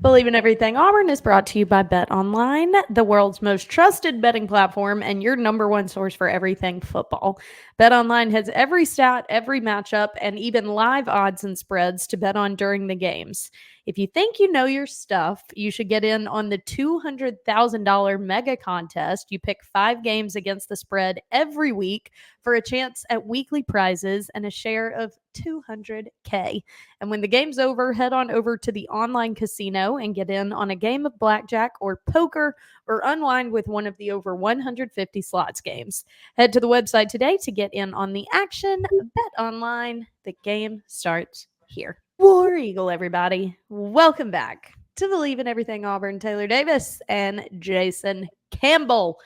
Bleav in Everything Auburn is brought to you by Bet Online, the world's most trusted betting platform and your number one source for everything football. Bet Online has every stat, every matchup, and even live odds and spreads to bet on during the games. If you think you know your stuff, you should get in on the $200,000 mega contest. You pick 5 games against the spread every week for a chance at weekly prizes and a share of $200K. And when the game's over, head on over to the online casino and get in on a game of blackjack or poker or unwind with one of the over 150 slots games. Head to the website today to get in on the action. Bet online. The game starts here. War Eagle, everybody. Welcome back to Bleav in Everything Auburn. Taylor Davis and Jason Campbell.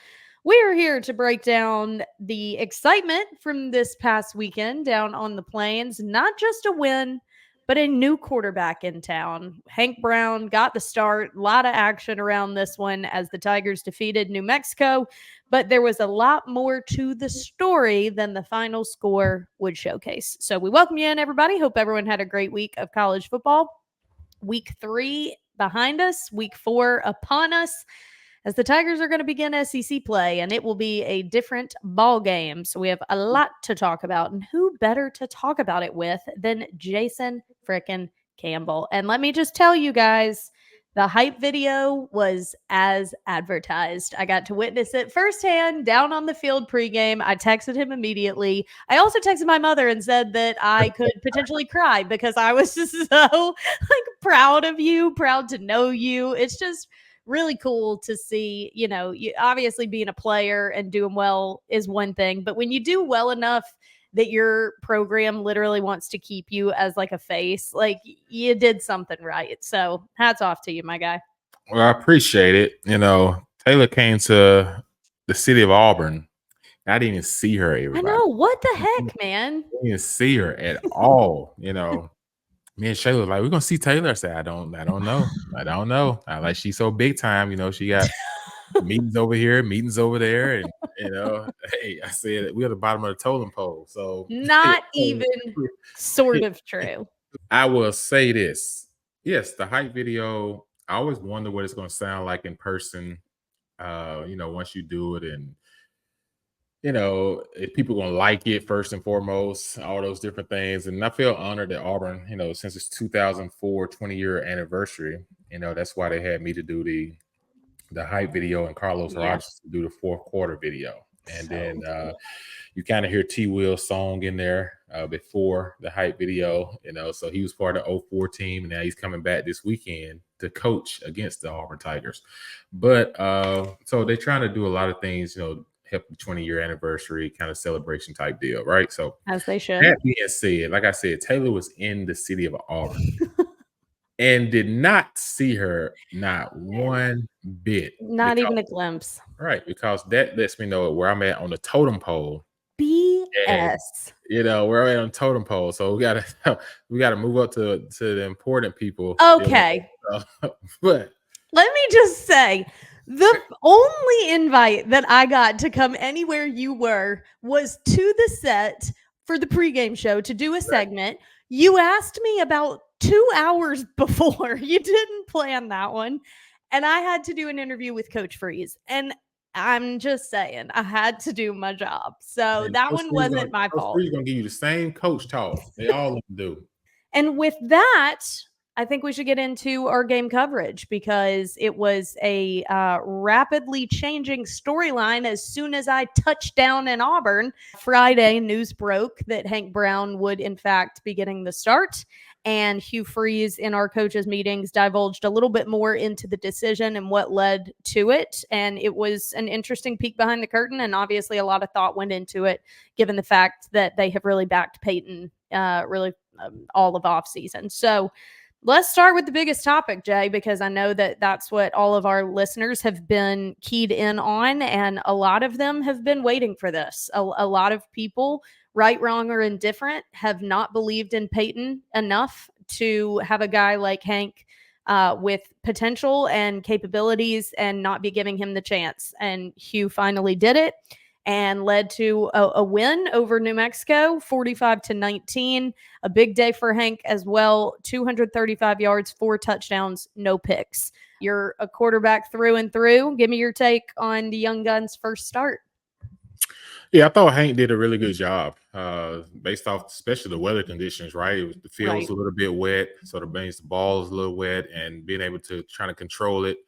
We are here to break down the excitement from this past weekend down on the plains. Not just a win, but a new quarterback in town. Hank Brown got the start. A lot of action around this one as the Tigers defeated New Mexico. But there was a lot more to the story than the final score would showcase. So we welcome you in, everybody. Hope everyone had a great week of college football. Week 3 behind us. Week 4 upon us, as the Tigers are going to begin SEC play, and it will be a different ball game. So we have a lot to talk about, and who better to talk about it with than Jason frickin' Campbell. And let me just tell you guys, the hype video was as advertised. I got to witness it firsthand down on the field pregame. I texted him immediately. I also texted my mother and said that I could potentially cry because I was just so proud of you, proud to know you. It's just really cool to see, you obviously being a player and doing well is one thing, but when you do well enough that your program literally wants to keep you as a face, you did something right. So hats off to you, my guy. Well, I appreciate it. Taylor came to the city of Auburn. I didn't even see her, everybody. I know. What the heck, man? I didn't even see her at all. Me and Shayla was like, we're gonna see Taylor. I said, I don't know. She's so big time, she got meetings over here, meetings over there, and hey, I said we're at the bottom of the totem pole. So not even sort of true. I will say this. Yes, the hype video, I always wonder what it's gonna sound like in person. Once you do it, and if people gonna like it first and foremost, all those different things. And I feel honored that Auburn, since it's 2004 20-year anniversary, that's why they had me to do the hype video and Carlos Rogers to do the fourth quarter video. And then you kind of hear T. Will's song in there before the hype video, so he was part of the 04 team, and now he's coming back this weekend to coach against the Auburn Tigers. But so they're trying to do a lot of things, help the 20-year anniversary kind of celebration type deal, right? So as they should. That being said, like I said, Taylor was in the city of Auburn and did not see her not one bit. Not even a glimpse. Right, because that lets me know where I'm at on the totem pole. BS. And, where I'm at on the totem pole. So we gotta move up to the important people. Okay. But let me just say, the only invite that I got to come anywhere you were was to the set for the pregame show to do a segment. You asked me about 2 hours before. You didn't plan that one. And I had to do an interview with Coach Freeze. And I'm just saying, I had to do my job. So that one wasn't my fault. Coach Freeze going to give you the same coach talk. They all do. And with that, I think we should get into our game coverage because it was a rapidly changing storyline as soon as I touched down in Auburn. Friday, news broke that Hank Brown would, in fact, be getting the start. And Hugh Freeze in our coaches meetings divulged a little bit more into the decision and what led to it. And it was an interesting peek behind the curtain. And obviously a lot of thought went into it, given the fact that they have really backed Peyton all of offseason. So let's start with the biggest topic, Jay, because I know that that's what all of our listeners have been keyed in on. And a lot of them have been waiting for this. A lot of people, right, wrong, or indifferent, have not believed in Peyton enough to have a guy like Hank with potential and capabilities and not be giving him the chance. And Hugh finally did it. and led to a win over New Mexico, 45-19. A big day for Hank as well. 235 yards, 4 touchdowns, no picks. You're a quarterback through and through. Give me your take on the young gun's first start. Yeah, I thought Hank did a really good job, based off especially the weather conditions. Right, the field was Right. a little bit wet, so that means the ball is a little wet, and being able to try to control it.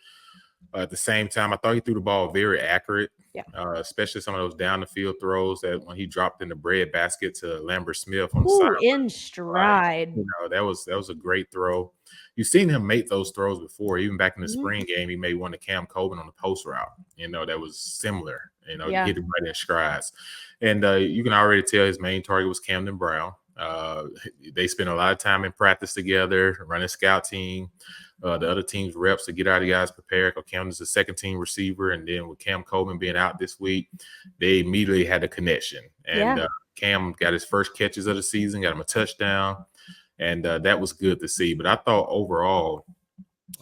At the same time, I thought he threw the ball very accurate, Yeah. especially some of those down the field throws that when he dropped in the bread basket to Lambert Smith on the side. Ooh, in Right. stride. That was a great throw. You've seen him make those throws before, even back in the Mhm. spring game. He made one to Cam Coben on the post route. That was similar. He Yeah. hit him right in strides. And you can already tell his main target was Camden Brown. They spent a lot of time in practice together, running scout team. The other team's reps to get our guys prepared. Because Camden's the second team receiver, and then with Cam Coben being out this week, they immediately had a connection. And Yeah. Cam got his first catches of the season, got him a touchdown, and that was good to see. But I thought overall,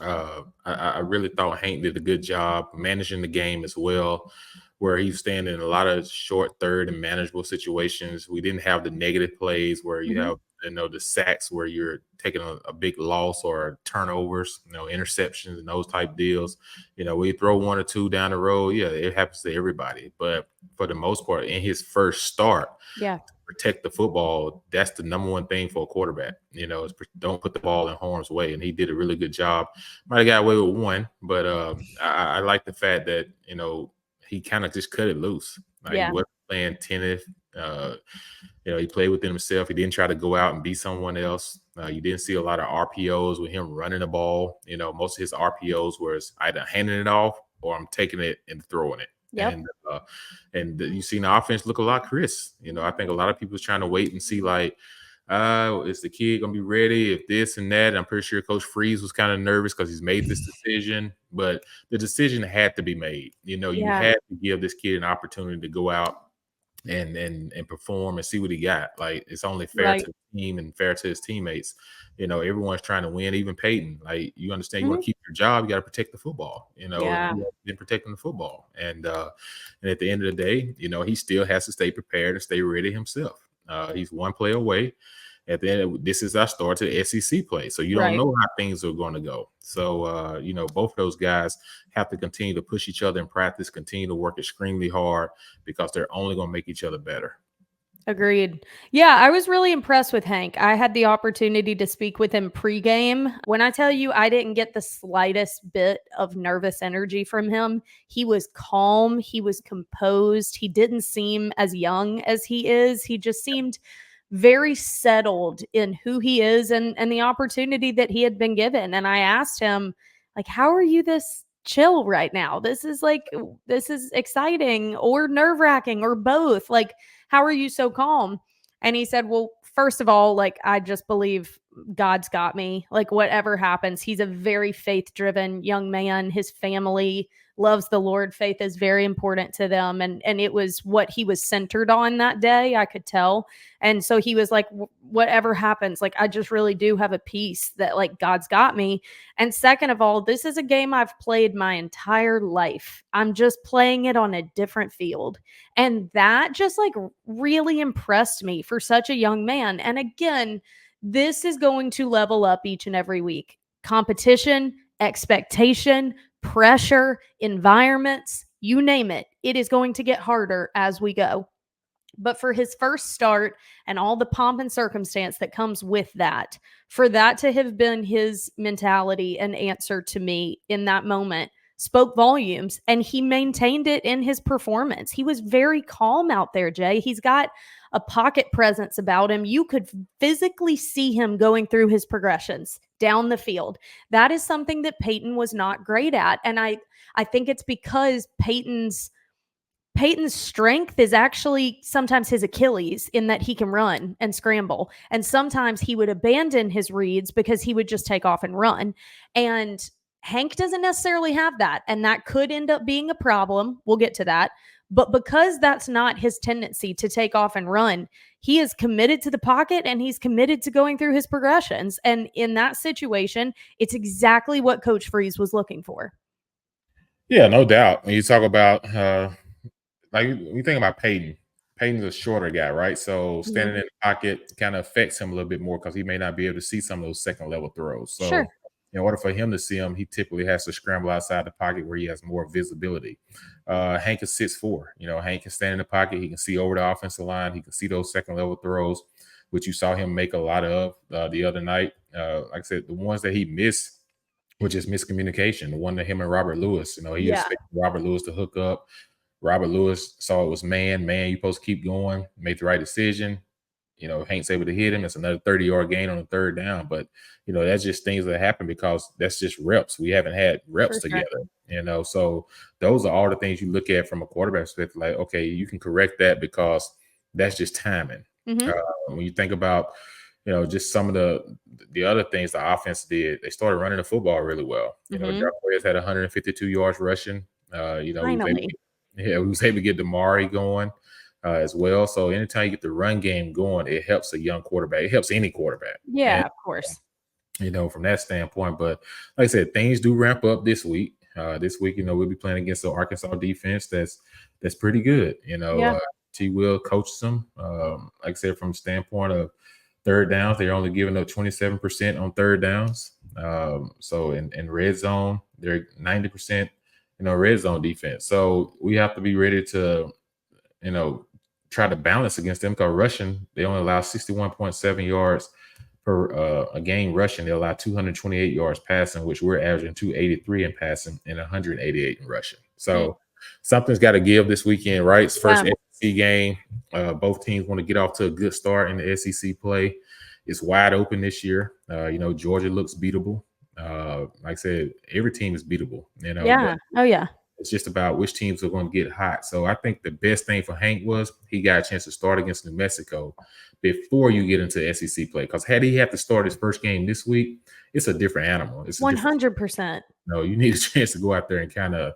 I really thought Hank did a good job managing the game as well, where he was staying in a lot of short third and manageable situations. We didn't have the negative plays where you Mhm. have the sacks where you're taking a big loss or turnovers, interceptions and those type deals. We throw one or two down the road. Yeah, it happens to everybody. But for the most part, in his first start, Yeah. protect the football. That's the number one thing for a quarterback. Is don't put the ball in harm's way, and he did a really good job. Might have got away with one, but I like the fact that he kind of just cut it loose. Like he Yeah. wasn't playing tennis. He played within himself. He didn't try to go out and be someone else. You didn't see a lot of RPOs with him running the ball. Most of his RPOs was either handing it off or I'm taking it and throwing it. Yep. And you seen the offense look a lot crisp. I think a lot of people was trying to wait and see like, is the kid gonna be ready? If this and that, I'm pretty sure Coach Freeze was kind of nervous because he's made this decision, but the decision had to be made. You Yeah. had to give this kid an opportunity to go out and perform and see what he got. Like it's only fair Right. to the team and fair to his teammates. Everyone's trying to win, even Peyton. Like you understand, you want Mhm. to keep your job, you got to protect the football. Yeah. He has been protecting the football, and at the end of the day, he still has to stay prepared and stay ready himself. He's one play away. At the end, this is our start to the SEC play, so you don't Right. know how things are going to go. So both of those guys have to continue to push each other in practice, continue to work extremely hard because they're only going to make each other better. Agreed. Yeah, I was really impressed with Hank. I had the opportunity to speak with him pregame. When I tell you I didn't get the slightest bit of nervous energy from him, he was calm, he was composed, he didn't seem as young as he is. He just seemed very settled in who he is and the opportunity that he had been given. And I asked him, like, how are you this chill right now? This is exciting or nerve-wracking or both. Like, how are you so calm? And he said, well, first of all, like, I just believe God's got me. Like, whatever happens, he's a very faith-driven young man. His family loves the Lord. Faith is very important to them. And it was what he was centered on that day, I could tell. And so he was like, whatever happens, like, I just really do have a peace that, like, God's got me. And second of all, this is a game I've played my entire life. I'm just playing it on a different field. And that just, like, really impressed me for such a young man. And again, this is going to level up each and every week. Competition, expectation, pressure, environments, you name it. It is going to get harder as we go. But for his first start and all the pomp and circumstance that comes with that, for that to have been his mentality and answer to me in that moment spoke volumes, and he maintained it in his performance. He was very calm out there, Jay. He's got a pocket presence about him. You could physically see him going through his progressions down the field. That is something that Peyton was not great at. And I think it's because Peyton's strength is actually sometimes his Achilles, in that he can run and scramble. And sometimes he would abandon his reads because he would just take off and run. And Hank doesn't necessarily have that. And that could end up being a problem. We'll get to that. But because that's not his tendency to take off and run, he is committed to the pocket and he's committed to going through his progressions. And in that situation, it's exactly what Coach Freeze was looking for. Yeah, no doubt. When you talk about like when you think about Peyton. Peyton's a shorter guy, right? So standing Mhm. in the pocket kind of affects him a little bit more because he may not be able to see some of those second level throws. Sure. So in order for him to see him, he typically has to scramble outside the pocket where he has more visibility. Hank is 6'4". Hank can stand in the pocket. He can see over the offensive line. He can see those second level throws, which you saw him make a lot of the other night. Like I said, the ones that he missed, which is miscommunication. The one that him and Robert Lewis, he Yeah. expected Robert Lewis to hook up. Robert Lewis saw it was man, you're supposed to keep going, make the right decision. Hank's able to hit him. It's another 30-yard gain on the third down. But, that's just things that happen because that's just reps. We haven't had reps For sure. together, So those are all the things you look at from a quarterback perspective. Like, okay, you can correct that because that's just timing. Mhm. When you think about, just some of the other things the offense did, they started running the football really well. Mhm. Jarquez had 152 yards rushing. Finally. We was able to get Damari going as well. So anytime you get the run game going, it helps a young quarterback. It helps any quarterback. And Yeah, of course. from that standpoint. But like I said, things do ramp up this week. This week, we'll be playing against the Arkansas defense that's pretty good. Yeah. T. Will coaches them. Like I said, from the standpoint of third downs, they're only giving up 27% on third downs. So in red zone, they're 90%, red zone defense. So we have to be ready to, try to balance against them because rushing, they only allow 61.7 yards per a game rushing. They allow 228 yards passing, which we're averaging 283 in passing and 188 in rushing. So something's got to give this weekend, right? It's first SEC game. Both teams want to get off to a good start in the SEC play. It's wide open this year. Georgia looks beatable. Like I said, every team is beatable. Yeah. But Oh yeah. it's just about which teams are going to get hot. So I think the best thing for Hank was he got a chance to start against New Mexico before you get into SEC play. Because had he had to start his first game this week, it's a different animal. It's a different. 100%. You need a chance to go out there and kind of,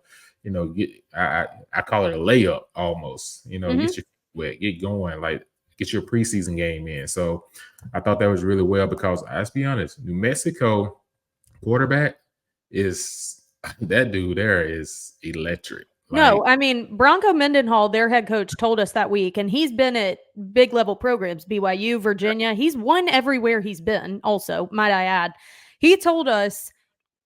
get. I call it a layup almost. Get your feet wet, get going, like get your preseason game in. So I thought that was really well because let's be honest, New Mexico quarterback is. That dude there is electric. No, I mean, Bronco Mendenhall, their head coach, told us that week, and he's been at big level programs, BYU, Virginia. He's won everywhere he's been, also, might I add. He told us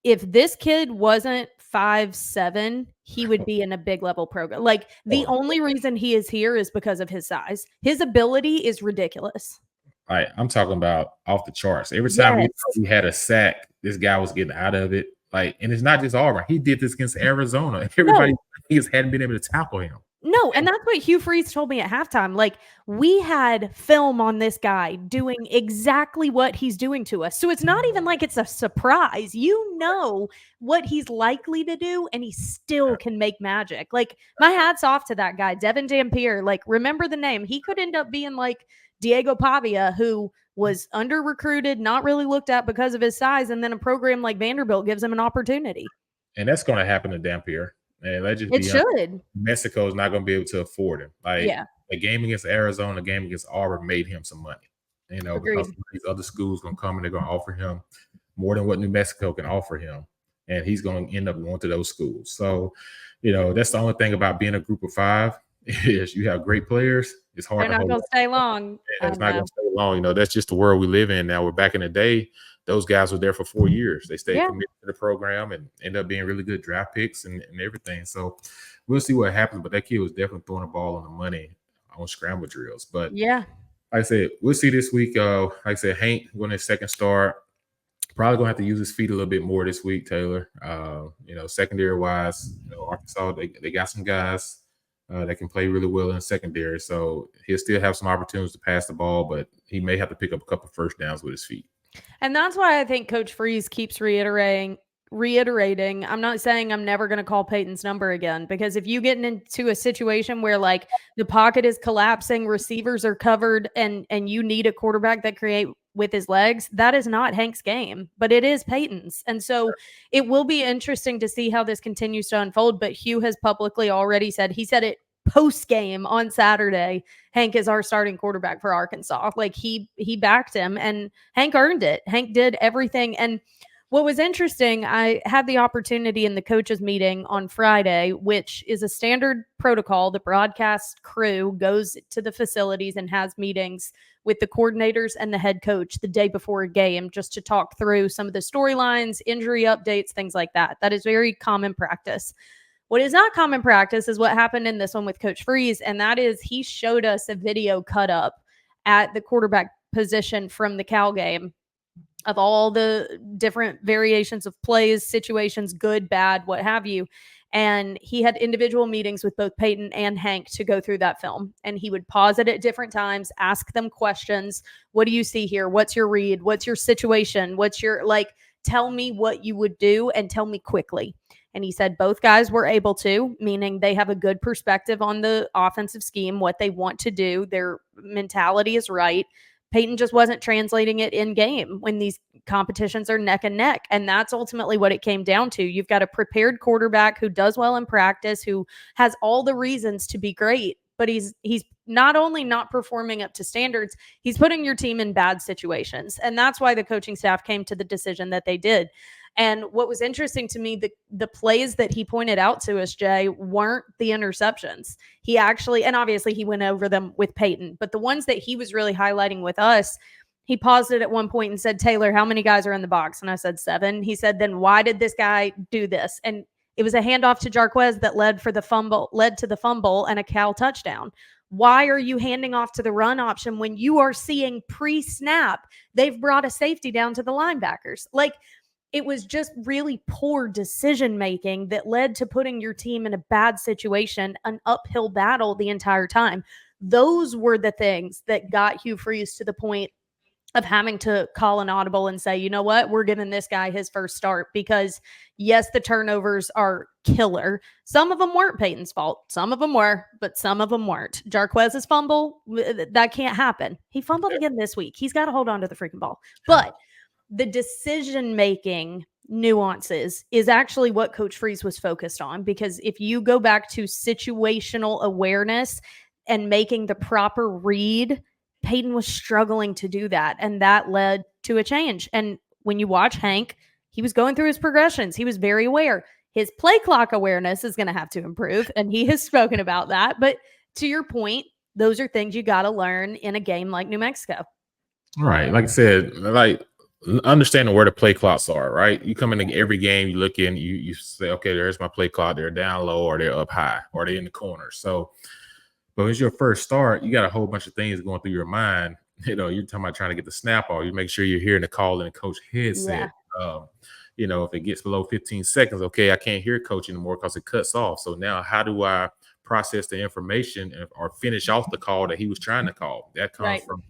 if this kid wasn't 5'7", he would be in a big level program. Like, the only reason he is here is because of his size. His ability is ridiculous. I'm talking about off the charts. Every time we had a sack, this guy was getting out of it. And it's not just Auburn. He did this against Arizona. Everybody hadn't been able to tackle him. No, and that's what Hugh Freeze told me at halftime. Like, we had film on this guy doing exactly what he's doing to us. So it's not even like it's a surprise. You know what he's likely to do, and he still can make magic. Like, my hat's off to that guy, Devin Dampier. Like, remember the name. He could end up being like Diego Pavia, who was under-recruited, not really looked at because of his size, and then a program like Vanderbilt gives him an opportunity. And that's going to happen to Dampier. And let's just be honest. Mexico is not going to be able to afford him. The game against Arizona, the game against Auburn made him some money. Because these other schools going to come and they're going to offer him more than what New Mexico can offer him. And he's going to end up going to those schools. So, that's the only thing about being a group of five is you have great players. It's hard. They're not going to stay long. It's not going to stay long. That's just the world we live in now. We're back in the day. Those guys were there for 4 years. They stayed committed to the program and end up being really good draft picks and everything. So we'll see what happens. But that kid was definitely throwing the ball on the money on scramble drills. But like I said, we'll see this week. Like I said, Hank going his second start. Probably going to have to use his feet a little bit more this week, Taylor. Secondary wise, Arkansas, they got some guys that can play really well in secondary. So he'll still have some opportunities to pass the ball, but he may have to pick up a couple first downs with his feet. And that's why I think Coach Freeze keeps reiterating. I'm not saying I'm never going to call Peyton's number again, because if you get into a situation where like the pocket is collapsing, receivers are covered, and you need a quarterback that create with his legs, that is not Hank's game, but it is Peyton's. And so it will be interesting to see how this continues to unfold. But Hugh has publicly already said, he said it post game on Saturday, Hank is our starting quarterback for Arkansas. Like he backed him, and Hank earned it. Hank did everything. And What was interesting, I had the opportunity in the coaches meeting on Friday, which is a standard protocol. The broadcast crew goes to the facilities and has meetings with the coordinators and the head coach the day before a game just to talk through some of the storylines, injury updates, things like that. That is very common practice. What is not common practice is what happened in this one with Coach Freeze, and that is he showed us a video cut up at the quarterback position from the Cal game of all the different variations of plays, situations, good, bad, what have you. And he had individual meetings with both Peyton and Hank to go through that film. And he would pause it at different times, ask them questions. What do you see here? What's your read? What's your situation? What's your, like, tell me what you would do and tell me quickly. And he said both guys were able to, meaning they have a good perspective on the offensive scheme, what they want to do. Their mentality is right. Peyton just wasn't translating it in game when these competitions are neck and neck. And that's ultimately what it came down to. You've got a prepared quarterback who does well in practice, who has all the reasons to be great, but he's not only not performing up to standards, he's putting your team in bad situations. And that's why the coaching staff came to the decision that they did. And what was interesting to me, the plays that he pointed out to us, Jay, weren't the interceptions. He actually, and obviously he went over them with Peyton, but the ones that he was really highlighting with us, he paused it at one point and said, Taylor, how many guys are in the box? And I said 7. He said, then why did this guy do this? And it was a handoff to Jarquez that led to the fumble and a Cal touchdown. Why are you handing off to the run option when you are seeing pre-snap they've brought a safety down to the linebackers? Like, it was just really poor decision making that led to putting your team in a bad situation, an uphill battle the entire time. Those were the things that got Hugh Freeze to the point of having to call an audible and say, you know what, we're giving this guy his first start because, yes, the turnovers are killer. Some of them weren't Peyton's fault. Some of them were, but some of them weren't. Jarquez's fumble, that can't happen. He fumbled again this week. He's got to hold on to the freaking ball. But the decision-making nuances is actually what Coach Freeze was focused on, because if you go back to situational awareness and making the proper read, Peyton was struggling to do that, and that led to a change. And when you watch Hank, he was going through his progressions. He was very aware. His play clock awareness is going to have to improve, and he has spoken about that. But to your point, those are things you got to learn in a game like New Mexico. Right. Like I said, like understanding where the play clocks are, right? You come into every game, you look in, you say, okay, there's my play clock. They're down low or they're up high or they're in the corner. So, but it's your first start, you got a whole bunch of things going through your mind. You know, you're talking about trying to get the snap off. You make sure you're hearing the call in the coach headset. You know, if it gets below 15 seconds, okay, I can't hear coach anymore because it cuts off. So now how do I process the information or finish off the call that he was trying to call? That comes from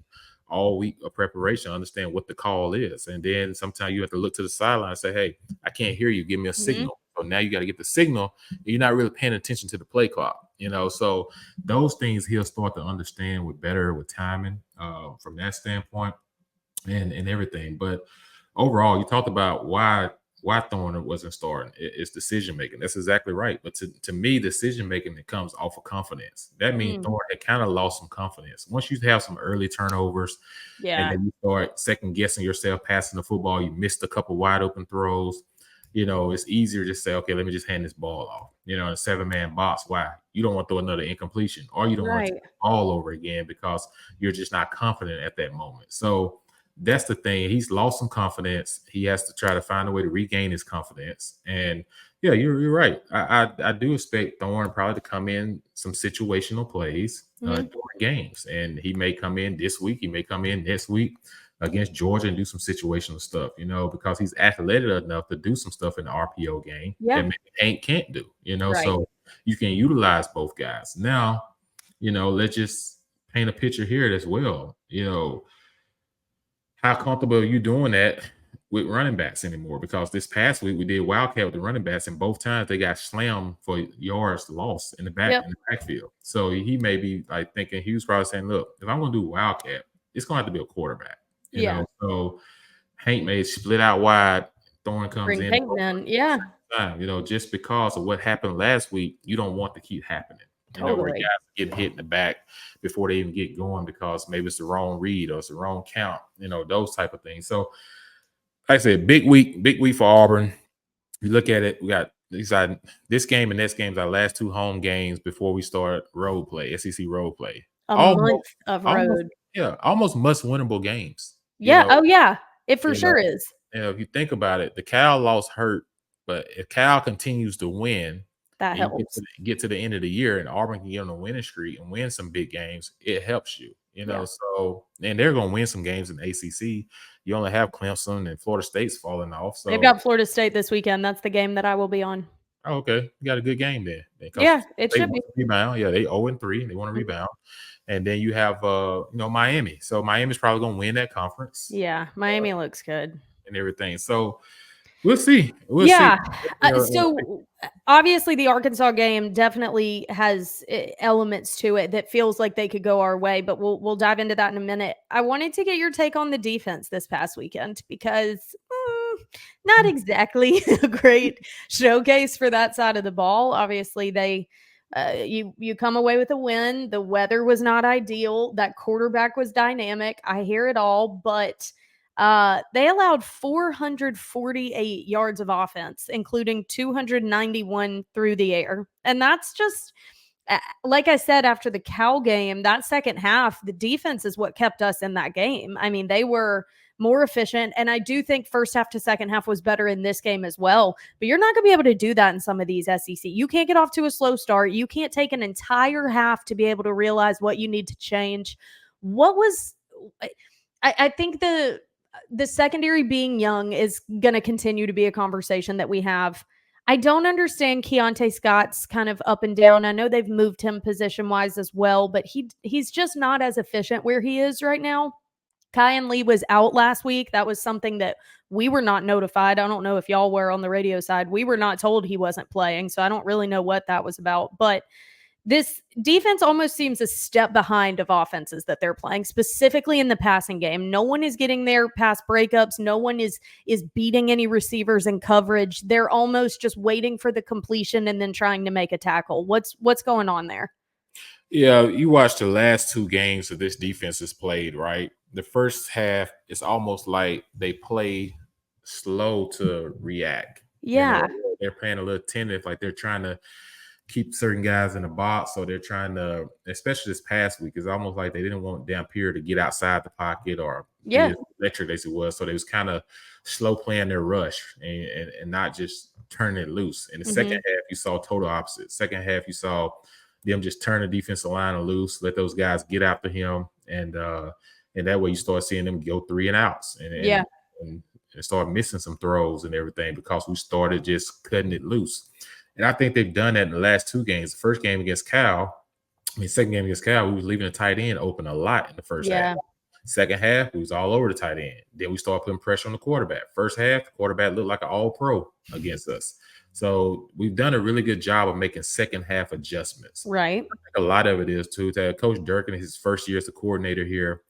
all week of preparation, understand what the call is. And then sometimes you have to look to the sideline and say, hey, I can't hear you. Give me a signal. So now you got to get the signal. You're not really paying attention to the play clock, you know. So those things he'll start to understand with timing from that standpoint and everything. But overall, you talked about why Thorne wasn't starting. It's decision making. That's exactly right. But to me, decision making, it comes off of confidence. That means Thorne had kind of lost some confidence. Once you have some early turnovers, and then you start second guessing yourself passing the football, you missed a couple wide open throws. You know, it's easier to say, okay, let me just hand this ball off. You know, in a 7-man box. Why? You don't want to throw another incompletion, or you don't want to take the ball over again because you're just not confident at that moment. So that's the thing. He's lost some confidence. He has to try to find a way to regain his confidence. And yeah, you're right. I do expect Thorne probably to come in some situational plays during games, and he may come in this week. He may come in next week against Georgia and do some situational stuff, you know, because he's athletic enough to do some stuff in the RPO game that maybe Hank can't do, you know. So you can utilize both guys. Now, you know, let's just paint a picture here as well. You know, how comfortable are you doing that with running backs anymore? Because this past week we did Wildcat with the running backs, and both times they got slammed for yards lost in the backfield. So he may be like thinking, he was probably saying, look, if I'm going to do Wildcat, it's going to have to be a quarterback. You know, so Hank may split out wide. Thorne comes in. You know, just because of what happened last week, you don't want to keep happening. You know, where guys get hit in the back before they even get going because maybe it's the wrong read or it's the wrong count, you know, those type of things. So like I said, big week for Auburn. You look at it, we got this game and next game's our last 2 home games before we start road play, SEC road play. A Almost, month of almost, road. yeah, almost must winnable games. Yeah. Oh, yeah. It for You know, sure is. if you think about it, the Cal loss hurt, but if Cal continues to win, That and you helps. get to the end of the year, and Auburn can get on a winning streak and win some big games, it helps you. Yeah. So and they're going to win some games in the ACC. You only have Clemson and Florida State's falling off. So They've got Florida State this weekend. That's the game that I will be on. oh, okay, you got a good game there. Because Yeah, it they should want be. to rebound. Yeah, they 0-3. They want to Mhm. rebound. And then you have Miami. So Miami's probably going to win that conference. Yeah, Miami looks good. And everything. So we'll see. We'll Yeah. see. So obviously the Arkansas game definitely has elements to it that feels like they could go our way, but we'll dive into that in a minute. I wanted to get your take on the defense this past weekend because not exactly a great showcase for that side of the ball. Obviously they you come away with a win. The weather was not ideal. That quarterback was dynamic. I hear it all, but they allowed 448 yards of offense, including 291 through the air. And that's just, like I said, after the Cal game, that second half, the defense is what kept us in that game. I mean, they were more efficient. And I do think first half to second half was better in this game as well. But you're not going to be able to do that in some of these SEC. You can't get off to a slow start. You can't take an entire half to be able to realize what you need to change. What was, I think the secondary being young is going to continue to be a conversation that we have. I don't understand Keontae Scott's kind of up and down. I know they've moved him position wise as well, but he's just not as efficient where he is right now. Kyan Lee was out last week. That was something that we were not notified. I don't know if y'all were on the radio side. We were not told he wasn't playing, so I don't really know what that was about. But this defense almost seems a step behind of offenses that they're playing, specifically in the passing game. No one is getting their pass breakups. No one is beating any receivers in coverage. They're almost just waiting for the completion and then trying to make a tackle. What's going on there? Yeah, you watch the last 2 games that this defense has played, right? The first half, it's almost like they play slow to react. Yeah. They're playing a little tentative, like they're trying to keep certain guys in the box. So they're trying to, especially this past week, it's almost like they didn't want Dampier to get outside the pocket or be as electric as it was. So they was kind of slow playing their rush and not just turning it loose. In the second half, you saw total opposite. Second half, you saw them just turn the defensive line loose, let those guys get after him, and that way you start seeing them go 3 and outs and start missing some throws and everything because we started just cutting it loose. And I think they've done that in the last 2 games. The first game against Cal, second game against Cal, we was leaving the tight end open a lot in the first half. Second half, we was all over the tight end. Then we started putting pressure on the quarterback. First half, the quarterback looked like an all-pro against us. So we've done a really good job of making second half adjustments. Right. A lot of it is too that Coach Durkin, his first year as a coordinator here,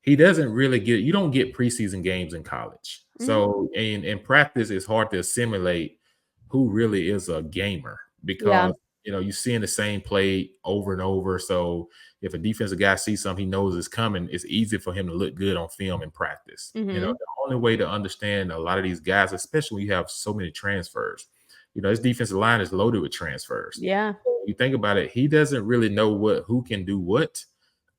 he doesn't really you don't get preseason games in college. So in practice, it's hard to assimilate who really is a gamer because you're seeing the same play over and over. So if a defensive guy sees something he knows is coming, it's easy for him to look good on film in practice. The only way to understand a lot of these guys, especially when you have so many transfers, his defensive line is loaded with transfers. Yeah. You think about it, he doesn't really know who can do what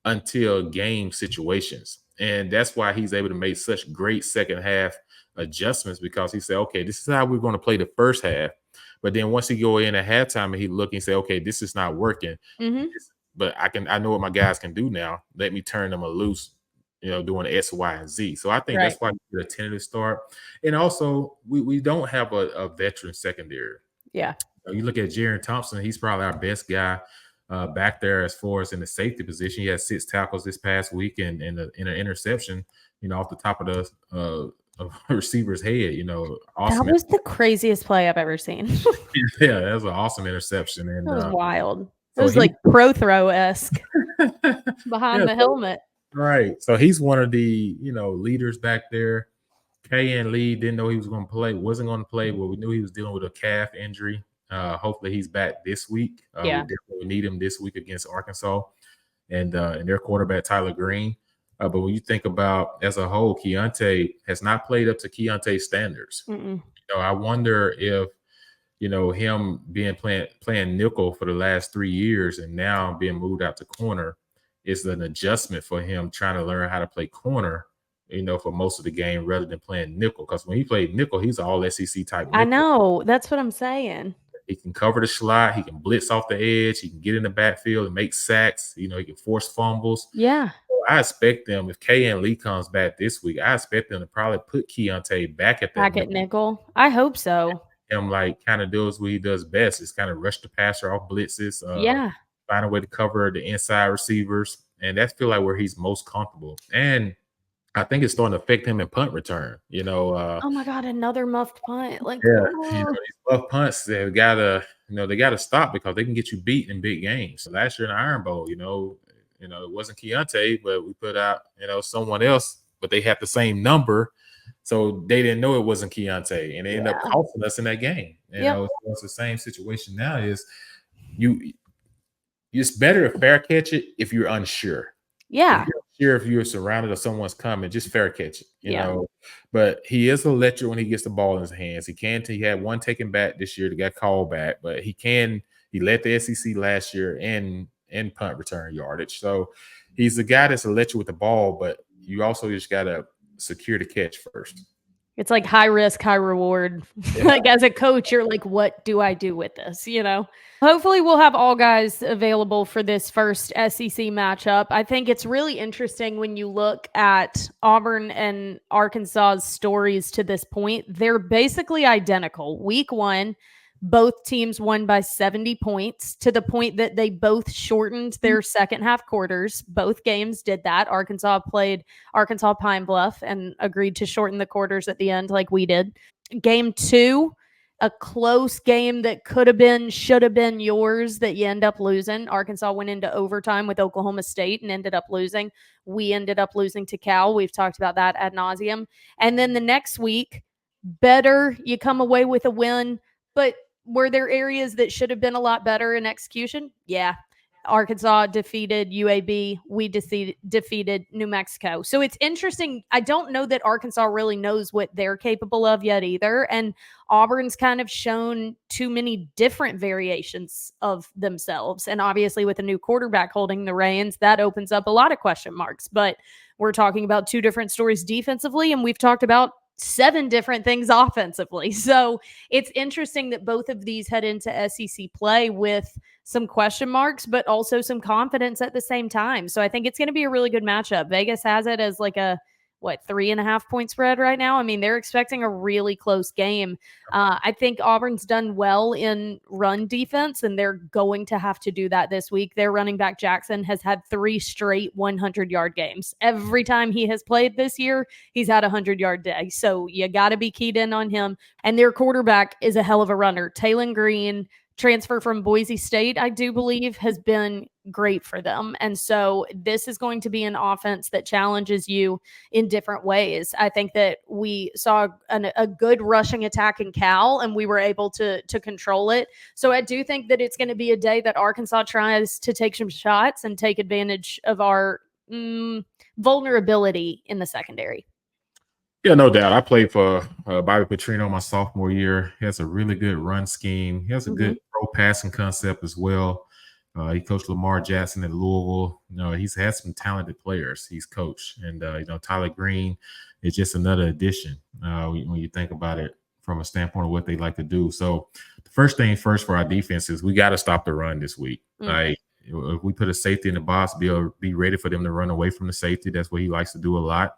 until game situations. And that's why he's able to make such great second half adjustments because he said, okay, this is how we're going to play the first half. But then once he go in at halftime and he look and say, okay, this is not working. But I know what my guys can do now. Let me turn them loose, doing X, Y, and Z. So I think that's why we get a tentative start. And also, we don't have a veteran secondary. Yeah. You look at Jaron Thompson, he's probably our best guy back there as far as in the safety position. He had 6 tackles this past week and an interception, off the top of the receiver's head. Awesome. That was the craziest play I've ever seen. Yeah, that was an awesome interception. And that was wild. It was like pro throw-esque behind the helmet. Right. So he's one of the, leaders back there. Kyan Lee didn't know he was going to play, wasn't going to play, but we knew he was dealing with a calf injury. Hopefully he's back this week. We definitely need him this week against Arkansas and their quarterback, Tyler Green. But when you think about as a whole, Keontae has not played up to Keontae's standards. Mm-mm. I wonder if him being playing nickel for the last 3 years and now being moved out to corner is an adjustment for him trying to learn how to play corner, for most of the game rather than playing nickel. Because when he played nickel, he's all SEC type I nickel. know. That's what I'm saying. He can cover the slot. He can blitz off the edge. He can get in the backfield and make sacks. He can force fumbles. Yeah. So I expect them, if K and Lee comes back this week, I expect them to probably put Keontae back at that Back at nickel. I hope so. him kind of does what he does best is kind of rush the passer off blitzes, Yeah. find a way to cover the inside receivers. And that's feel like where he's most comfortable. And I think it's starting to affect him in punt return. Oh my God, another muffed punt. Like, Yeah, oh. these rough punts, they gotta stop because they can get you beat in big games. So last year in the Iron Bowl, it wasn't Keontae, but we put out, someone else, but they had the same number. So they didn't know it wasn't Keontae, and they ended up costing us in that game. So it's the same situation now. Is it's better to fair catch it if you're unsure. Yeah. If you're unsure if you're surrounded or someone's coming, just fair catch it. You know. But he is electric when he gets the ball in his hands. He had one taken back this year that got called back, but he led the SEC last year in punt return yardage. So he's the guy that's electric with the ball, but you also just gotta secure the catch first. It's like high risk, high reward. Yeah. Like as a coach, you're like, what do I do with this? Hopefully we'll have all guys available for this first SEC matchup. I think it's really interesting when you look at Auburn and Arkansas's stories to this point. They're basically identical. Week 1, both teams won by 70 points to the point that they both shortened their second half quarters. Both games did that. Arkansas played Arkansas Pine Bluff and agreed to shorten the quarters at the end like we did. Game 2, a close game that should have been yours that you end up losing. Arkansas went into overtime with Oklahoma State and ended up losing. We ended up losing to Cal. We've talked about that ad nauseum. And then the next week, you come away with a win, but were there areas that should have been a lot better in execution? Yeah. Arkansas defeated UAB. We defeated New Mexico. So it's interesting. I don't know that Arkansas really knows what they're capable of yet either. And Auburn's kind of shown too many different variations of themselves. And obviously with a new quarterback holding the reins, that opens up a lot of question marks. But we're talking about 2 different stories defensively, and we've talked about 7 different things offensively. So it's interesting that both of these head into SEC play with some question marks, but also some confidence at the same time. So I think it's going to be a really good matchup. Vegas has it as like a 3.5 point spread right now. I mean, they're expecting a really close game. I think Auburn's done well in run defense, and they're going to have to do that this week. Their running back Jackson has had 3 straight 100-yard games. Every time he has played this year, he's had a 100-yard day. So you got to be keyed in on him. And their quarterback is a hell of a runner. Taylen Green, transfer from Boise State, I do believe, has been great for them. And so this is going to be an offense that challenges you in different ways. I think that we saw a good rushing attack in Cal, and we were able to control it. So I do think that it's going to be a day that Arkansas tries to take some shots and take advantage of our vulnerability in the secondary. Yeah, no doubt. I played for Bobby Petrino my sophomore year. He has a really good run scheme. He has a good pro passing concept as well. He coached Lamar Jackson at Louisville. He's had some talented players he's coached. And, Tyler Green is just another addition when you think about it from a standpoint of what they like to do. So the first thing first for our defense is we got to stop the run this week. Like, if we put a safety in the box, be ready for them to run away from the safety. That's what he likes to do a lot.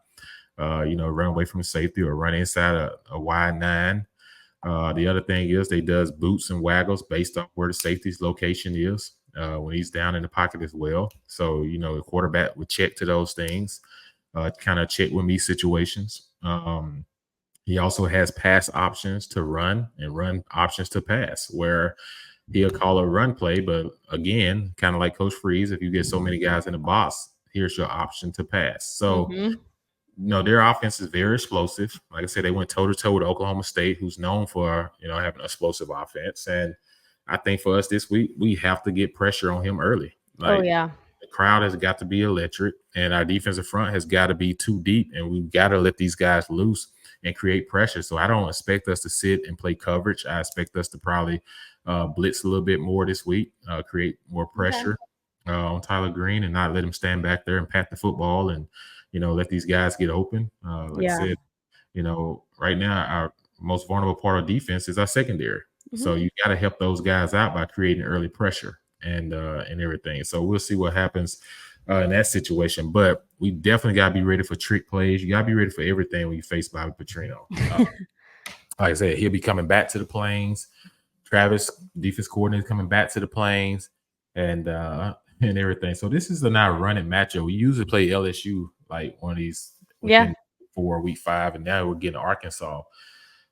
Run away from the safety or run inside a wide 9. The other thing is they does boots and waggles based on where the safety's location is when he's down in the pocket as well. So, the quarterback would check to those things, kind of check with me situations. He also has pass options to run and run options to pass where he'll call a run play. But again, kind of like Coach Freeze, if you get so many guys in the box, here's your option to pass. So, their offense is very explosive. Like I said, they went toe-to-toe with Oklahoma State, who's known for, having an explosive offense. And I think for us this week, we have to get pressure on him early. The crowd has got to be electric, and our defensive front has got to be too deep, and we've got to let these guys loose and create pressure. So I don't expect us to sit and play coverage. I expect us to probably blitz a little bit more this week, create more pressure on Tyler Green, and not let him stand back there and pat the football, and let these guys get open. Like I said, right now our most vulnerable part of defense is our secondary. So you got to help those guys out by creating early pressure and everything. So we'll see what happens in that situation. But we definitely got to be ready for trick plays. You got to be ready for everything when you face Bobby Petrino. Like I said, he'll be coming back to the Plains. Travis, defense coordinator, coming back to the Plains, and everything. So this is a not running matchup. We usually play LSU like one of these within 4 week 5, and now we're getting Arkansas.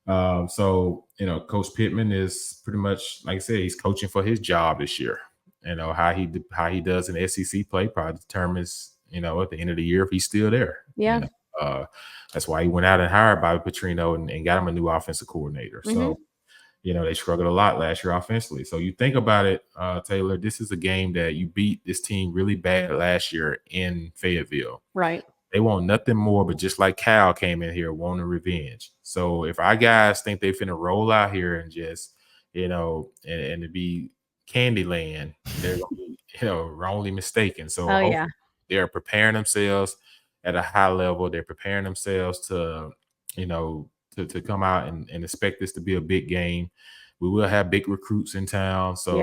So Coach Pittman is pretty much, like I said, he's coaching for his job this year. How he does in SEC play probably determines at the end of the year if he's still there. That's why he went out and hired Bobby Petrino and got him a new offensive coordinator. So they struggled a lot last year offensively. So you think about it, Taylor, this is a game that you beat this team really bad last year in Fayetteville. Right. They want nothing more, but just like Cal came in here wanting revenge. So if our guys think they finna roll out here and just, and to be Candyland, they're gonna be, wrongly mistaken. So they're preparing themselves at a high level. They're preparing themselves to, to come out and expect this to be a big game. We will have big recruits in town. So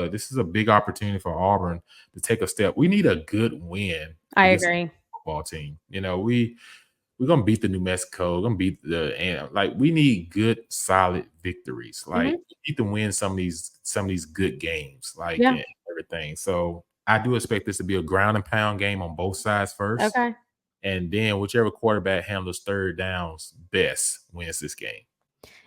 this is a big opportunity for Auburn to take a step. We need a good win. I agree. Football team. We're gonna beat the New Mexico. We're gonna beat we need good, solid victories. Like we need to win some of these good games, and everything. So I do expect this to be a ground and pound game on both sides first. Okay. And then whichever quarterback handles third downs best wins this game.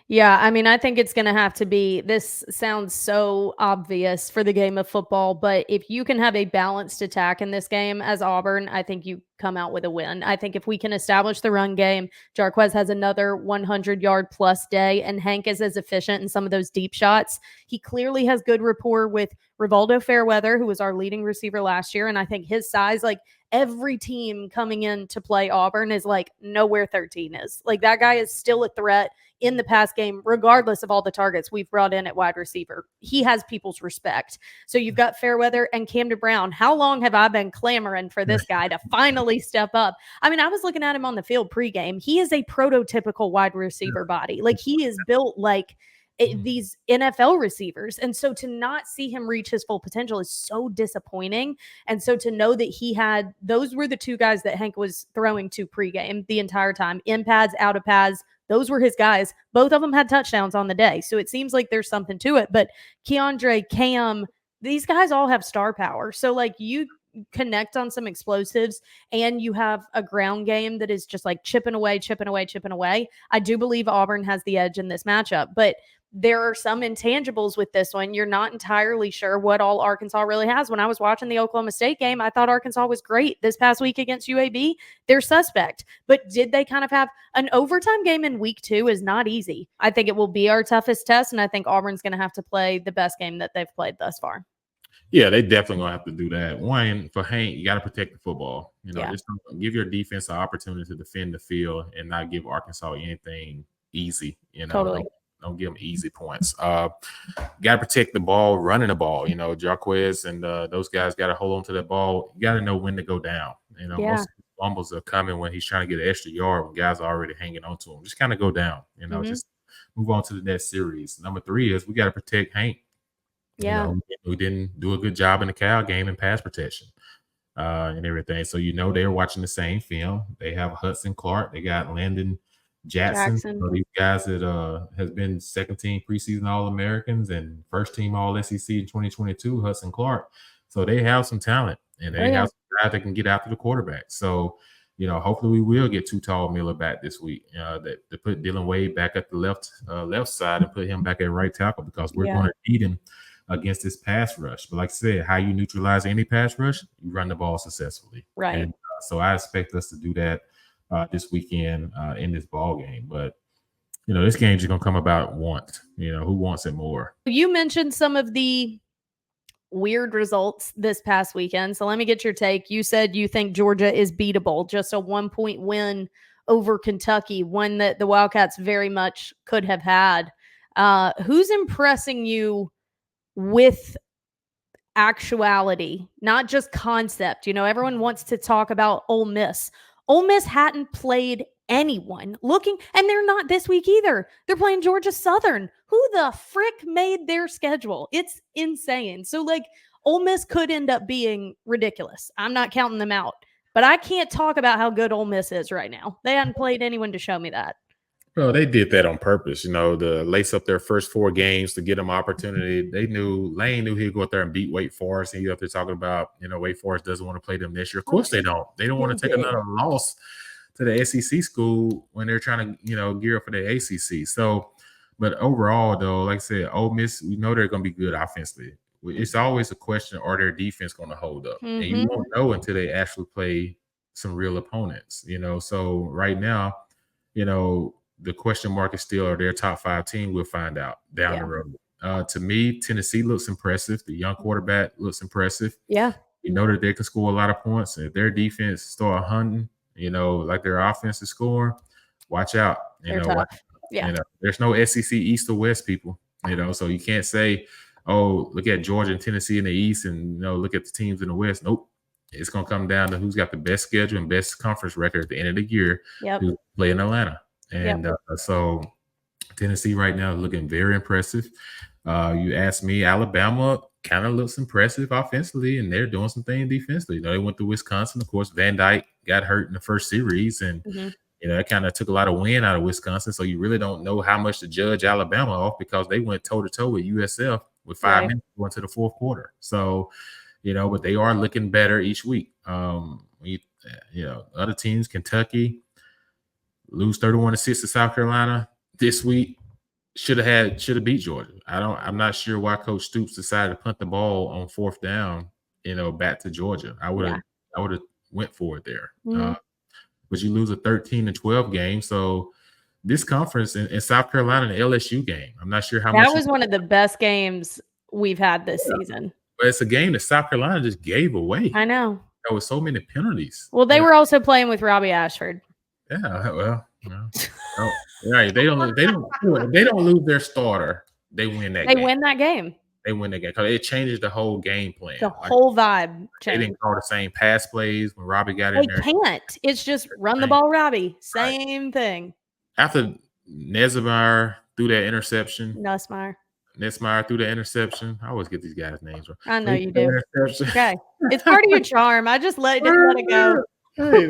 Yeah, I mean, I think it's going to have to be, this sounds so obvious for the game of football, but if you can have a balanced attack in this game as Auburn, I think you come out with a win. I think if we can establish the run game, Jarquez has another 100-yard plus day, and Hank is as efficient in some of those deep shots. He clearly has good rapport with Rivaldo Fairweather, who was our leading receiver last year, and I think his size, every team coming in to play Auburn is nowhere 13 is. That guy is still a threat in the pass game, regardless of all the targets we've brought in at wide receiver. He has people's respect. So you've got Fairweather and Camden Brown. How long have I been clamoring for this guy to finally step up? I mean, I was looking at him on the field pregame. He is a prototypical wide receiver body. He is built like these NFL receivers. And so to not see him reach his full potential is so disappointing. And so to know that those were the two guys that Hank was throwing to pregame the entire time, in pads, out of pads. Those were his guys. Both of them had touchdowns on the day. So it seems like there's something to it. But Keandre, Cam, these guys all have star power. So you connect on some explosives and you have a ground game that is just chipping away. I do believe Auburn has the edge in this matchup, but there are some intangibles with this one. You're not entirely sure what all Arkansas really has. When I was watching the Oklahoma State game, I thought Arkansas was great. This past week against UAB, they're suspect. But did they kind of have an overtime game in week 2 is not easy. I think it will be our toughest test, and I think Auburn's going to have to play the best game that they've played thus far. Yeah, they definitely going to have to do that. One, for Hank, you got to protect the football. Just give your defense an opportunity to defend the field and not give Arkansas anything easy. Totally. Don't give them easy points. Got to protect the ball, running the ball. Jarquez and those guys got to hold on to that ball. You got to know when to go down. Most fumbles are coming when he's trying to get an extra yard when guys are already hanging on to him. Just kind of go down. Just move on to the next series. Number 3 is we got to protect Hank. Yeah. We didn't do a good job in the Cal game in pass protection and everything. So they're watching the same film. They have Hudson Clark. They got Landon Jackson. So these guys that has been second team preseason All-Americans and first team All-SEC in 2022, Hudson Clark. So they have some talent, and they have some guys that can get after the quarterback. So, hopefully we will get Tua Tagovailoa back this week. That to put Dylan Wade back at the left side and put him back at right tackle, because we're going to need him against this pass rush. But like I said, how you neutralize any pass rush, you run the ball successfully. Right. And so I expect us to do that this weekend in this ball game. But this game's going to come about once. Who wants it more? You mentioned some of the weird results this past weekend. So let me get your take. You said you think Georgia is beatable, just a 1-point win over Kentucky, one that the Wildcats very much could have had. Who's impressing you with actuality, not just concept? Everyone wants to talk about Ole Miss. Ole Miss hadn't played anyone and they're not this week either. They're playing Georgia Southern. Who the frick made their schedule? It's insane. So, Ole Miss could end up being ridiculous. I'm not counting them out, but I can't talk about how good Ole Miss is right now. They hadn't played anyone to show me that. Well, they did that on purpose, to lace up their first 4 games to get them opportunity. Lane knew he'd go out there and beat Wake Forest, and he up there talking about, Wake Forest doesn't want to play them this year. Of course they don't. They don't want to take another loss to the SEC school when they're trying to, gear up for the ACC. So, but overall, though, like I said, Ole Miss, we know they're going to be good offensively. It's always a question, are their defense going to hold up? And you won't know until they actually play some real opponents, So right now, the question mark is still, are their top 5 team? We'll find out down the road. To me, Tennessee looks impressive. The young quarterback looks impressive. Yeah. You know that they can score a lot of points. And if their defense start hunting, like their offense is scoring, watch out. There's no SEC East or West, people. So you can't say, oh, look at Georgia and Tennessee in the East and, look at the teams in the West. Nope. It's going to come down to who's got the best schedule and best conference record at the end of the year. Who's playing Atlanta. And so Tennessee right now is looking very impressive. You asked me, Alabama kind of looks impressive offensively, and they're doing some things defensively. They went to Wisconsin. Of course, Van Dyke got hurt in the first series, and it kind of took a lot of wind out of Wisconsin. So you really don't know how much to judge Alabama off, because they went toe-to-toe with USF with 5 minutes going to the fourth quarter. So, but they are looking better each week. Other teams, Kentucky, lose 31-6 to South Carolina this week. Should have beat Georgia. I'm not sure why Coach Stoops decided to punt the ball on 4th down, back to Georgia. I would have went for it there. But you lose a 13-12 game. So this conference in South Carolina, the LSU game, I'm not sure how much. That was one of the best games we've had this season. But it's a game that South Carolina just gave away. I know. There was so many penalties. Well, they were also playing with Robbie Ashford. Yeah, well, right. They don't lose their starter. They win that game. They win that game. They win that game because it changes the whole game plan. The whole vibe changed. They didn't call the same pass plays when Robbie got in there. They can't. It's just run the ball, Robbie. Same thing. After Nesmeyer threw that interception. Nesmeyer threw the interception. I always get these guys' names wrong. I know you do. Okay. It's part of your charm. I just let it go. Hey,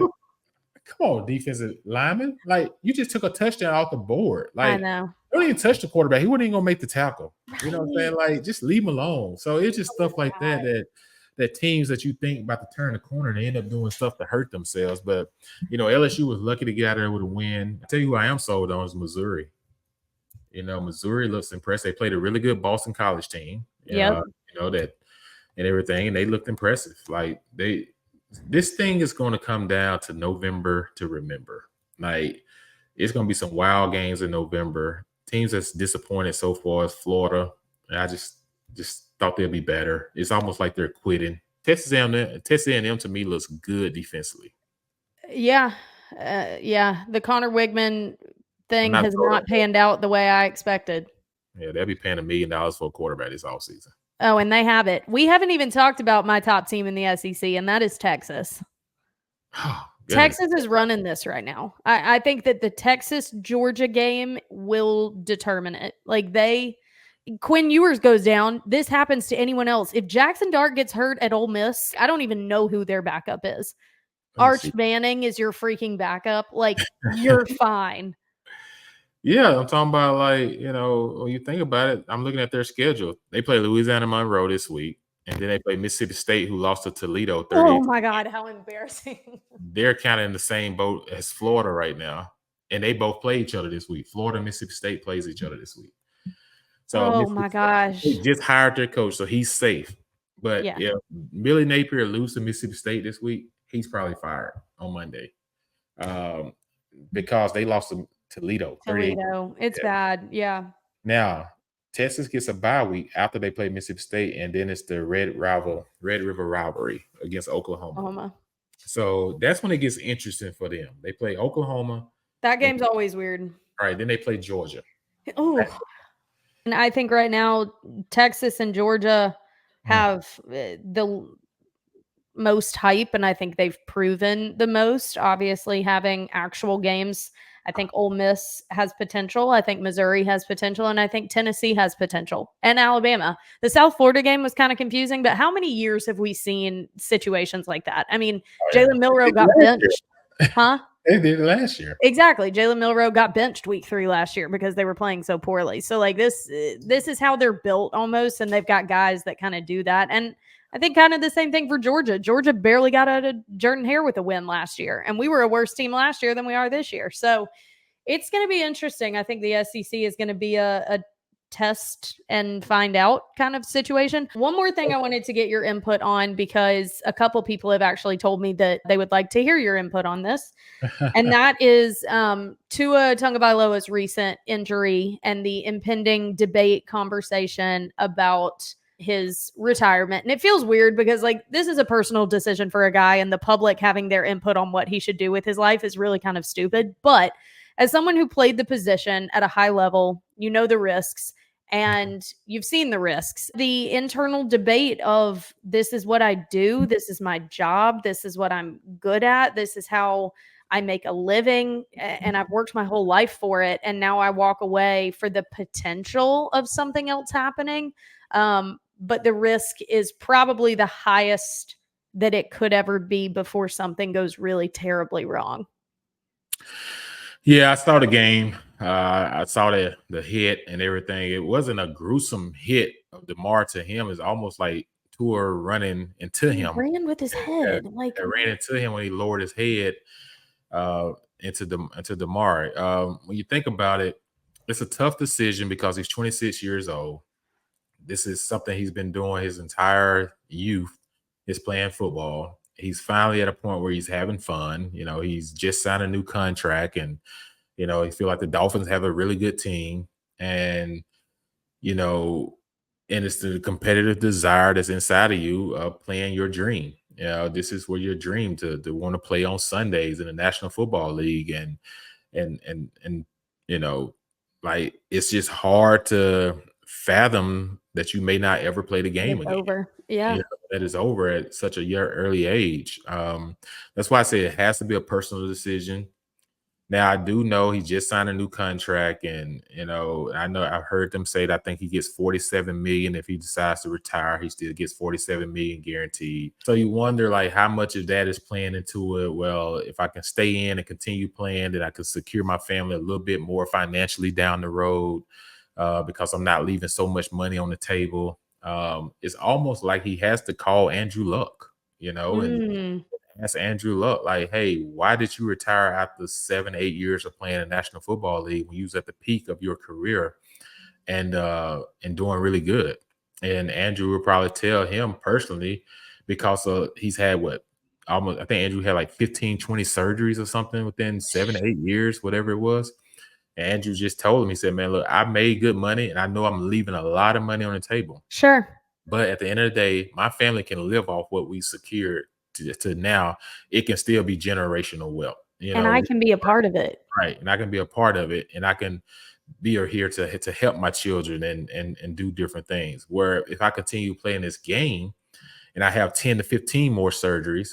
come on, defensive lineman. You just took a touchdown off the board. I know. Don't even touch the quarterback. He wouldn't even gonna make the tackle. You know what I'm saying? Just leave him alone. So it's just stuff like that teams that you think about to turn the corner, they end up doing stuff to hurt themselves. But LSU was lucky to get out of there with a win. I tell you who I am sold on is Missouri. Missouri looks impressive. They played a really good Boston College team. That and everything, and they looked impressive. This thing is going to come down to November to remember. It's going to be some wild games in November. Teams that's disappointed so far is Florida. And I just thought they'd be better. It's almost like they're quitting. Texas A&M to me looks good defensively. Yeah. The Connor Wigman thing has not panned out the way I expected. Yeah, they'll be paying $1 million for a quarterback this offseason. Oh, and they have it. We haven't even talked about my top team in the SEC, and that is Texas. Texas is running this right now. I think that the Texas-Georgia game will determine it. Quinn Ewers goes down. This happens to anyone else. If Jackson Dart gets hurt at Ole Miss, I don't even know who their backup is. Arch Manning is your freaking backup. You're fine. Yeah, I'm talking about when you think about it, I'm looking at their schedule. They play Louisiana Monroe this week, and then they play Mississippi State, who lost to Toledo 30. Oh my God, how embarrassing. They're kind of in the same boat as Florida right now, and they both play each other this week. Florida and Mississippi State plays each other this week. So my gosh. They just hired their coach, so he's safe. But if Billy Napier loses to Mississippi State this week, he's probably fired on Monday because they lost to Toledo. It's bad. Yeah. Now, Texas gets a bye week after they play Mississippi State, and then it's the Red River rivalry against Oklahoma. Oklahoma. So that's when it gets interesting for them. They play Oklahoma. That And, game's always weird. all right, then they play Georgia. Oh, and I think right now Texas and Georgia have the most hype, and I think they've proven the most. Obviously, having actual games, I think Ole Miss has potential. I think Missouri has potential, and I think Tennessee has potential, and Alabama. The South Florida game was kind of confusing, but how many years have we seen situations like that? I mean, Jalen Milroe got benched, huh? They did it last year. Exactly. Jalen Milroe got benched week 3 last year because they were playing so poorly. So like this is how they're built almost, and they've got guys that kind of do that. And I think kind of the same thing for Georgia. Georgia barely got out of Jordan Hare with a win last year, and we were a worse team last year than we are this year. So it's going to be interesting. I think the SEC is going to be a test and find out kind of situation. One more thing I wanted to get your input on, because a couple people have actually told me that they would like to hear your input on this. And that is Tua Tagovailoa's recent injury and the impending debate conversation about his retirement. And it feels weird because like this is a personal decision for a guy, and the public having their input on what he should do with his life is really kind of stupid. But as someone who played the position at a high level, you know the risks and you've seen the risks. The internal debate of this is what I do, this is my job, this is what I'm good at, this is how I make a living, and I've worked my whole life for it. And now I walk away for the potential of something else happening. But the risk is probably the highest that it could ever be before something goes really terribly wrong. Yeah, I saw the game. I saw the hit and everything. It wasn't a gruesome hit of DeMar to him. It's almost like Tua running into him. Ran with his head. Like ran into him when he lowered his head into DeMar. When you think about it, it's a tough decision because he's 26 years old. This is something he's been doing his entire youth, is playing football. He's finally at a point where he's having fun. You know, he's just signed a new contract, and you know, he feel like the Dolphins have a really good team, and you know, and it's the competitive desire that's inside of you of playing your dream. You know, this is where your dream to want to play on Sundays in the National Football League, and you know, like it's just hard to fathom that you may not ever play the game again. over. Yeah. You know, that is over at such a early age. That's why I say it has to be a personal decision. Now I do know he just signed a new contract, and you know, I know I've heard them say that I think he gets 47 million if he decides to retire. He still gets 47 million guaranteed. So you wonder like how much of that is playing into it. Well, if I can stay in and continue playing, then I can secure my family a little bit more financially down the road, because I'm not leaving so much money on the table. It's almost like he has to call Andrew Luck, you know, and ask Andrew Luck, like, hey, why did you retire after 7-8 years of playing in the National Football League when you was at the peak of your career and doing really good? And Andrew would probably tell him personally, because he's had almost, I think Andrew had like 15, 20 surgeries or something within 7-8 years, whatever it was. And Andrew just told him, he said, man, look, I made good money and I know I'm leaving a lot of money on the table. Sure. But at the end of the day, my family can live off what we secured to now. It can still be generational wealth. You know, And I can be a part of it. right. And I can be a part of it, and I can be here to help my children and do different things. Where if I continue playing this game and I have 10 to 15 more surgeries,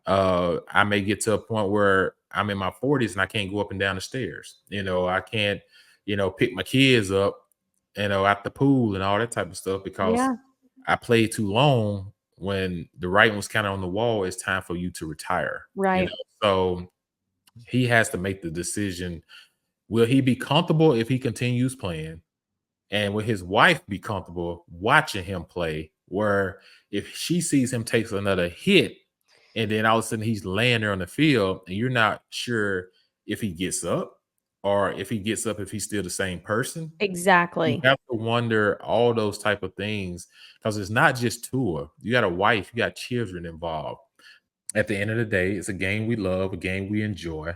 I may get to a point where I'm in my 40s and I can't go up and down the stairs. You know, I can't, you know, pick my kids up, you know, at the pool and all that type of stuff because I played too long. When the writing was kind of on the wall, it's time for you to retire. Right. You know? So he has to make the decision. Will he be comfortable if he continues playing? And will his wife be comfortable watching him play? Where if she sees him takes another hit and then all of a sudden he's laying there on the field and you're not sure if he gets up, or if he gets up, if he's still the same person. Exactly. You have to wonder all those type of things, because it's not just Tua. You got a wife, you got children involved. At the end of the day, it's a game we love, a game we enjoy,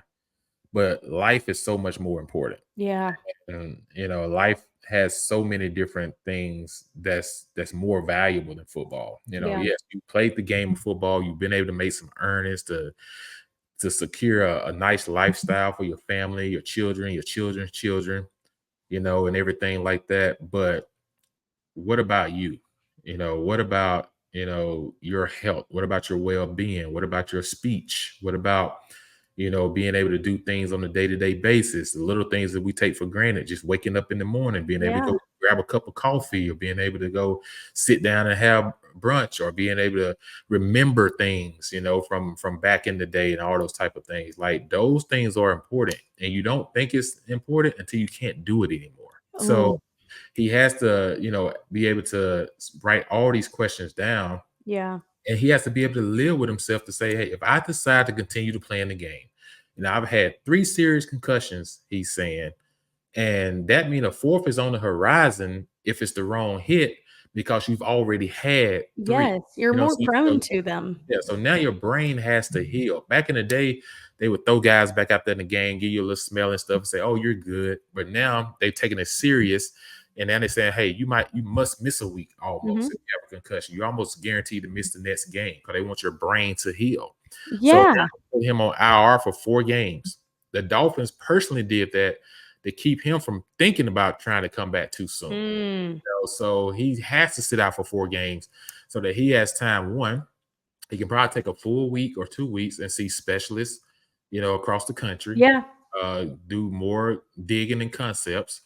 but life is so much more important. Yeah. And, you know, life has so many different things that's more valuable than football. Yeah. Yes, you played the game of football, you've been able to make some earnings to secure a nice lifestyle for your family, your children, your children's children, and everything like that. But what about you? What about, your health? What about your well-being? What about your speech? What about, being able to do things on a day-to-day basis, the little things that we take for granted, just waking up in the morning, being able to Yeah. go grab a cup of coffee, or being able to go sit down and have brunch, or being able to remember things, from back in the day, and all those type of things. Like, those things are important, and you don't think it's important until you can't do it anymore. So Oh, he has to, be able to write all these questions down, yeah. and he has to be able to live with himself to say, hey, if I decide to continue to play in the game, I've had 3 serious concussions, he's saying, and that means a fourth is on the horizon if it's the wrong hit, because you've already had 3. Yes, you're more So prone to them. yeah, so now your brain has to heal. Back in the day, they would throw guys back out there in the game, give you a little smell and stuff, and say, "Oh, you're good." But now they've taken it serious, and now they're saying, "Hey, you must miss a week almost Mhm. if you have a concussion. You're almost guaranteed to miss the next game because they want your brain to heal." So now Yeah. they put him on IR for 4 games. The Dolphins personally did that to keep him from thinking about trying to come back too soon. Mm. So he has to sit out for 4 games so that he has time. One, he can probably take a full week or 2 weeks and see specialists, across the country, Yeah. do more digging and concepts.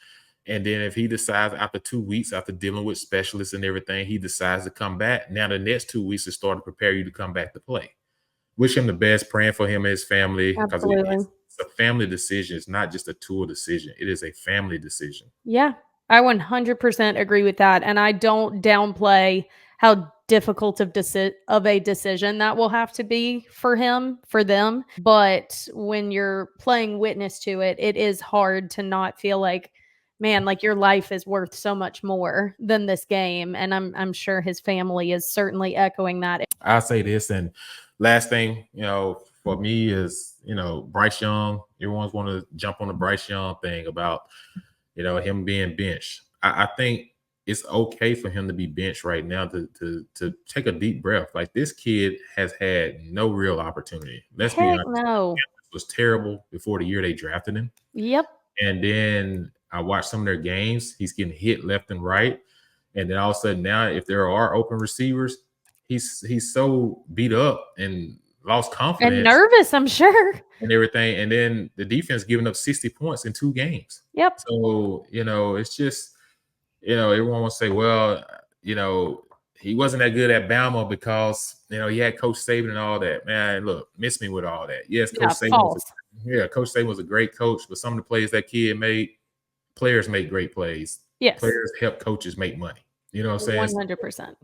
And then if he decides after 2 weeks, after dealing with specialists and everything, he decides to come back. Now the next 2 weeks is starting to prepare you to come back to play. Wish him the best, praying for him and his family, because Absolutely. it's a family decision. It's not just a tour decision. It is a family decision. Yeah, I 100% agree with that, and I don't downplay how difficult of a decision that will have to be for them, but when you're playing witness to it, it is hard to not feel like, man, like, your life is worth so much more than this game, and I'm sure his family is certainly echoing that. I'll say this, and last thing, for me is, Bryce Young. Everyone's want to jump on the Bryce Young thing about, him being benched. I think it's okay for him to be benched right now to take a deep breath. Like, this kid has had no real opportunity. Let's be Heck honest. no. It was terrible before the year they drafted him. Yep, And then I watched some of their games. He's getting hit left and right. And then all of a sudden now, if there are open receivers, he's so beat up and lost and confidence nervous, I'm sure. and everything. And then the defense giving up 60 points in 2 games. Yep, So, it's just, everyone will say, well, he wasn't that good at Bama because, he had Coach Saban and all that. Man, look, miss me with all that. Yes, yeah, false. Coach Saban was a great coach, but some of the plays that kid made, players make great plays. Yes, Players help coaches make money. You know what I'm saying? 100%.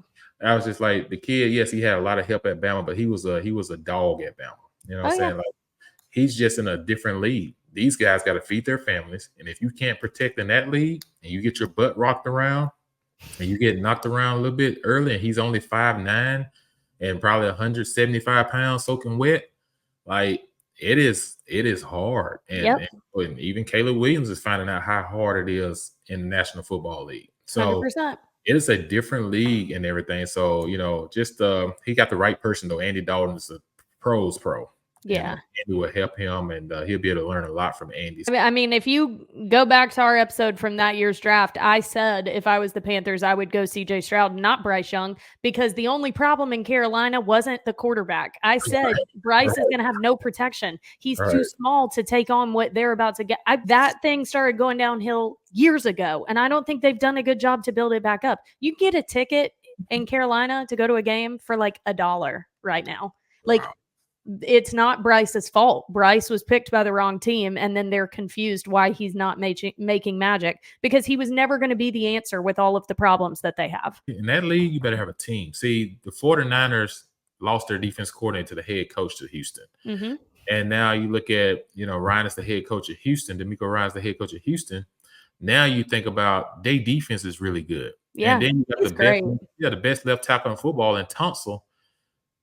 I was just like, the kid, yes, he had a lot of help at Bama, but he was a dog at Bama. You know what Oh, I'm yeah. saying? Like, he's just in a different league. These guys got to feed their families. And if you can't protect in that league and you get your butt rocked around and you get knocked around a little bit early, and he's only 5'9" and probably 175 pounds soaking wet, like, it is hard. Yep, And even Caleb Williams is finding out how hard it is in the National Football League. So 100%. it is a different league and everything. So, just he got the right person though. Andy Dalton is a pros pro. And Yeah. Andy will help him, and he'll be able to learn a lot from Andy. I mean, if you go back to our episode from that year's draft, I said if I was the Panthers, I would go CJ Stroud, not Bryce Young, because the only problem in Carolina wasn't the quarterback. I said Bryce is going to have no protection. He's too Right. small to take on what they're about to get. That thing started going downhill years ago, and I don't think they've done a good job to build it back up. You get a ticket in Carolina to go to a game for like $1 right now. Like, Wow. it's not Bryce's fault. Bryce was picked by the wrong team, and then they're confused why he's not making magic, because he was never going to be the answer with all of the problems that they have. In that league, you better have a team. See, the 49ers lost their defense coordinator to the head coach to Houston. Mm-hmm. And now you look at, Ryan is the head coach of Houston. D'Amico Ryan's the head coach of Houston. Now you think about their defense is really good. Yeah, And then you got he's great. the best left tackle in football in Tunsil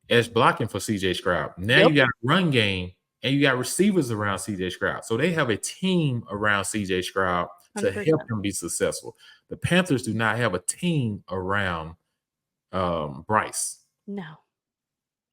as blocking for CJ Stroud. Now Yep. you got a run game and you got receivers around CJ Stroud. So they have a team around CJ Stroud to 100%. help them be successful. The Panthers do not have a team around Bryce. No.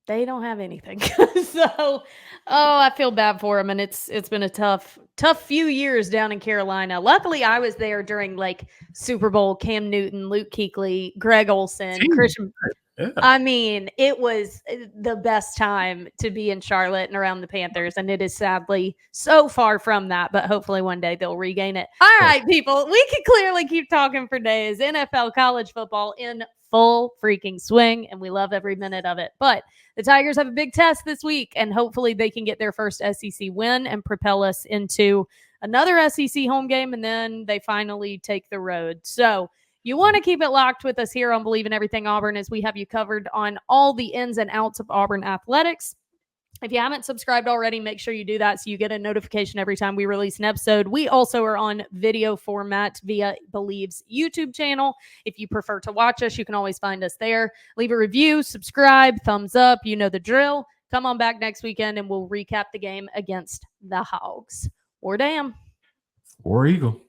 They don't have anything. So, I feel bad for them, and it's been a tough few years down in Carolina. Luckily, I was there during, like, Super Bowl, Cam Newton, Luke Kuechly, Greg Olsen, Christian. Yeah. I mean, it was the best time to be in Charlotte and around the Panthers, and it is sadly so far from that, but hopefully one day they'll regain it. All right, people, we could clearly keep talking for days. NFL, college football in full freaking swing, and we love every minute of it. But the Tigers have a big test this week, and hopefully they can get their first SEC win and propel us into another SEC home game, and then they finally take the road. So you want to keep it locked with us here on Bleav in Everything Auburn, as we have you covered on all the ins and outs of Auburn athletics. If you haven't subscribed already, make sure you do that so you get a notification every time we release an episode. We also are on video format via Bleav's YouTube channel. If you prefer to watch us, you can always find us there. Leave a review, subscribe, thumbs up. You know the drill. Come on back next weekend and we'll recap the game against the Hogs. Or damn. Or Eagle.